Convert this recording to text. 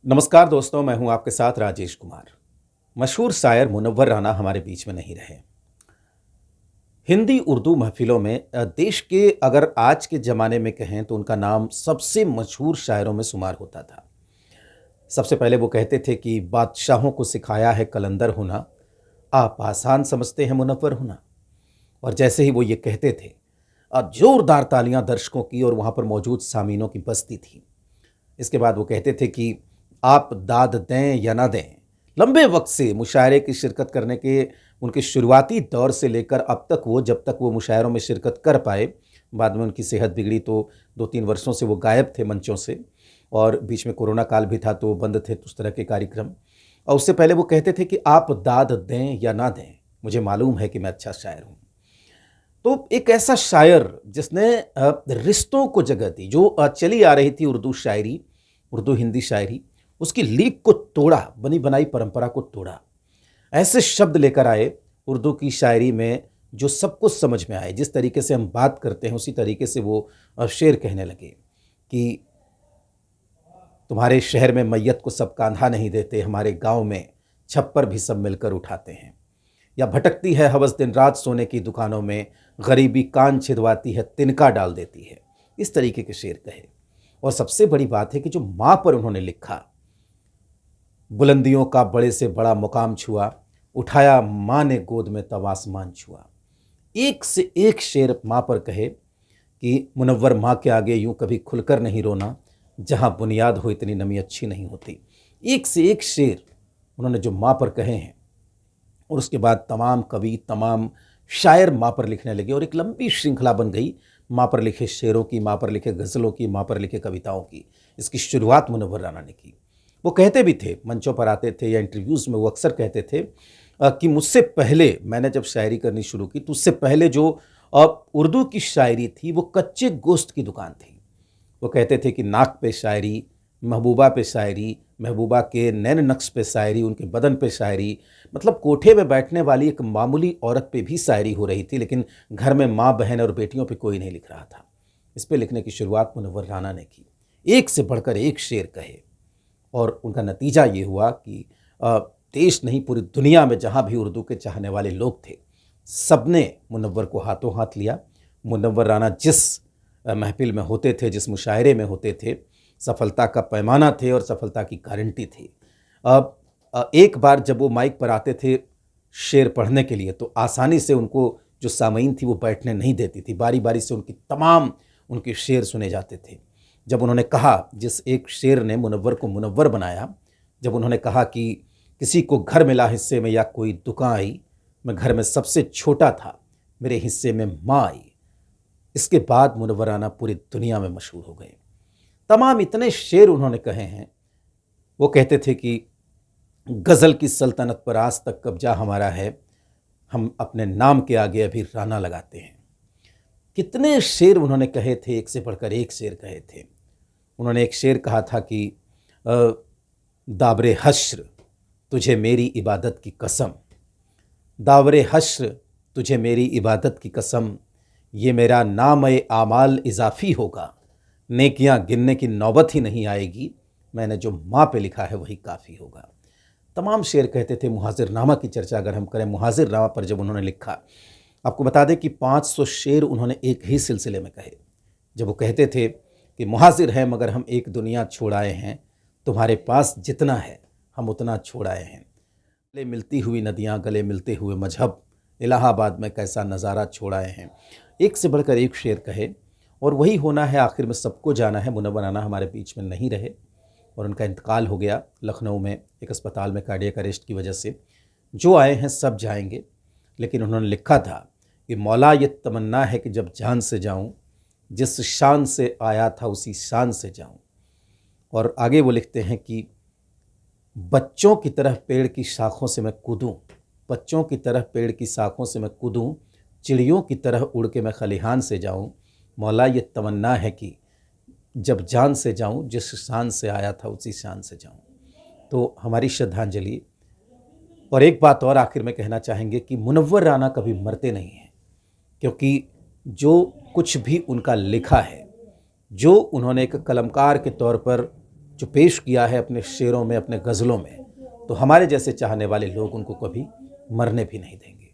नमस्कार दोस्तों, मैं हूं आपके साथ राजेश कुमार। मशहूर शायर मुनव्वर राना हमारे बीच में नहीं रहे। हिंदी उर्दू महफिलों में देश के अगर आज के ज़माने में कहें तो उनका नाम सबसे मशहूर शायरों में शुमार होता था। सबसे पहले वो कहते थे कि बादशाहों को सिखाया है कलंदर होना, आप आसान समझते हैं मुनव्वर होना। और जैसे ही वो ये कहते थे, जोरदार तालियां दर्शकों की और वहाँ पर मौजूद सामीनों की बजती थी। इसके बाद वो कहते थे कि आप दाद दें या ना दें, लंबे वक्त से मुशायरे की शिरकत करने के उनके शुरुआती दौर से लेकर अब तक वो जब तक वो मुशायरों में शिरकत कर पाए, बाद में उनकी सेहत बिगड़ी तो 2-3 वर्षों से वो गायब थे मंचों से और बीच में कोरोना काल भी था तो बंद थे उस तरह के कार्यक्रम। और उससे पहले वो कहते थे कि आप दाद दें या ना दें, मुझे मालूम है कि मैं अच्छा शायर हूँ। तो एक ऐसा शायर जिसने रिश्तों को जगह दी, जो चली आ रही थी उर्दू शायरी, उर्दू हिंदी शायरी, उसकी लीक को तोड़ा, बनी बनाई परंपरा को तोड़ा। ऐसे शब्द लेकर आए उर्दू की शायरी में जो सबको समझ में आए। जिस तरीके से हम बात करते हैं उसी तरीके से वो शेर कहने लगे कि तुम्हारे शहर में मैयत को सब कांधा नहीं देते, हमारे गांव में छप्पर भी सब मिलकर उठाते हैं। या भटकती है हवस दिन रात सोने की दुकानों में, गरीबी कान छिदवाती है तिनका डाल देती है। इस तरीके के शेर कहे। और सबसे बड़ी बात है कि जो माँ पर उन्होंने लिखा, बुलंदियों का बड़े से बड़ा मुकाम छुआ, उठाया माँ ने गोद में तब आसमान छुआ। एक से एक शेर माँ पर कहे कि मुनव्वर माँ के आगे यूं कभी खुलकर नहीं रोना, जहाँ बुनियाद हो इतनी नमी अच्छी नहीं होती। एक से एक शेर उन्होंने जो माँ पर कहे हैं। और उसके बाद तमाम कवि, तमाम शायर माँ पर लिखने लगे और एक लंबी श्रृंखला बन गई माँ पर लिखे शेरों की, माँ पर लिखे गज़लों की, माँ पर लिखे कविताओं की। इसकी शुरुआत मुनव्वर राना ने की। वो कहते भी थे, मंचों पर आते थे या इंटरव्यूज़ में वो अक्सर कहते थे कि मुझसे पहले मैंने जब शायरी करनी शुरू की तो उससे पहले जो उर्दू की शायरी थी वो कच्चे गोश्त की दुकान थी। वो कहते थे कि नाक पे शायरी, महबूबा पे शायरी, महबूबा के नैन नक्श पे शायरी, उनके बदन पे शायरी, मतलब कोठे में बैठने वाली एक मामूली औरत पे भी शायरी हो रही थी, लेकिन घर में माँ बहन और बेटियों पे कोई नहीं लिख रहा था। इस पे लिखने की शुरुआत मुनव्वर राना ने की। एक से बढ़कर एक शेर कहे और उनका नतीजा ये हुआ कि देश नहीं पूरी दुनिया में जहाँ भी उर्दू के चाहने वाले लोग थे, सबने मुनव्वर को हाथों हाथ लिया। मुनव्वर राना जिस महफिल में होते थे, जिस मुशायरे में होते थे, सफलता का पैमाना थे और सफलता की गारंटी थी। अब एक बार जब वो माइक पर आते थे शेर पढ़ने के लिए तो आसानी से उनको जो सामईन थी वो बैठने नहीं देती थी। बारी बारी से उनके शेर सुने जाते थे। जब उन्होंने कहा, जिस एक शेर ने मुनव्वर को मुनव्वर बनाया, जब उन्होंने कहा कि किसी को घर मिला हिस्से में या कोई दुकान आई, मैं घर में सबसे छोटा था, मेरे हिस्से में माँ आई। इसके बाद मुनव्वर राना पूरी दुनिया में मशहूर हो गए। तमाम इतने शेर उन्होंने कहे हैं। वो कहते थे कि गज़ल की सल्तनत पर आज तक कब्जा हमारा है, हम अपने नाम के आगे अभी राना लगाते हैं। कितने शेर उन्होंने कहे थे, एक से बढ़कर एक शेर कहे थे। उन्होंने एक शेर कहा था कि दावरे हश्र तुझे मेरी इबादत की कसम, दावरे हश्र तुझे मेरी इबादत की कसम, ये मेरा नाम ए आमाल इजाफ़ी होगा, नेकियां गिनने की नौबत ही नहीं आएगी, मैंने जो माँ पे लिखा है वही काफ़ी होगा। तमाम शेर कहते थे। मुहाजिरनामा की चर्चा अगर हम करें, मुहाजिरनामा पर जब उन्होंने लिखा, आपको बता दें कि 500 शेर उन्होंने एक ही सिलसिले में कहे। जब वो कहते थे कि मुहाजिर हैं मगर हम एक दुनिया छोड़ आए हैं, तुम्हारे पास जितना है हम उतना छोड़ आए हैं, गले मिलती हुई नदियाँ, गले मिलते हुए मजहब, इलाहाबाद में कैसा नज़ारा छोड़ आए हैं। एक से बढ़कर एक शेर कहे और वही होना है, आखिर में सबको जाना है। मुनव्वर राना हमारे बीच में नहीं रहे और उनका इंतकाल हो गया लखनऊ में एक अस्पताल में कार्डियक अरेस्ट की वजह से। जो आए हैं सब जाएंगे, लेकिन उन्होंने लिखा था कि मौला ये तमन्ना है कि जब जान से जाऊं, जिस शान से आया था उसी शान से जाऊं। और आगे वो लिखते हैं कि बच्चों की तरह पेड़ की शाखों से मैं कूदूं, बच्चों की तरह पेड़ की शाखों से मैं कूदूं, चिड़ियों की तरह उड़ के मैं खलिहान से जाऊं। मौला ये तमन्ना है कि जब जान से जाऊं, जिस शान से आया था उसी शान से जाऊं। तो हमारी श्रद्धांजलि। और एक बात और आखिर में कहना चाहेंगे कि मुनव्वर राना कभी मरते नहीं हैं, क्योंकि जो कुछ भी उनका लिखा है, जो उन्होंने एक कलमकार के तौर पर जो पेश किया है अपने शेरों में, अपने गज़लों में, तो हमारे जैसे चाहने वाले लोग उनको कभी मरने भी नहीं देंगे।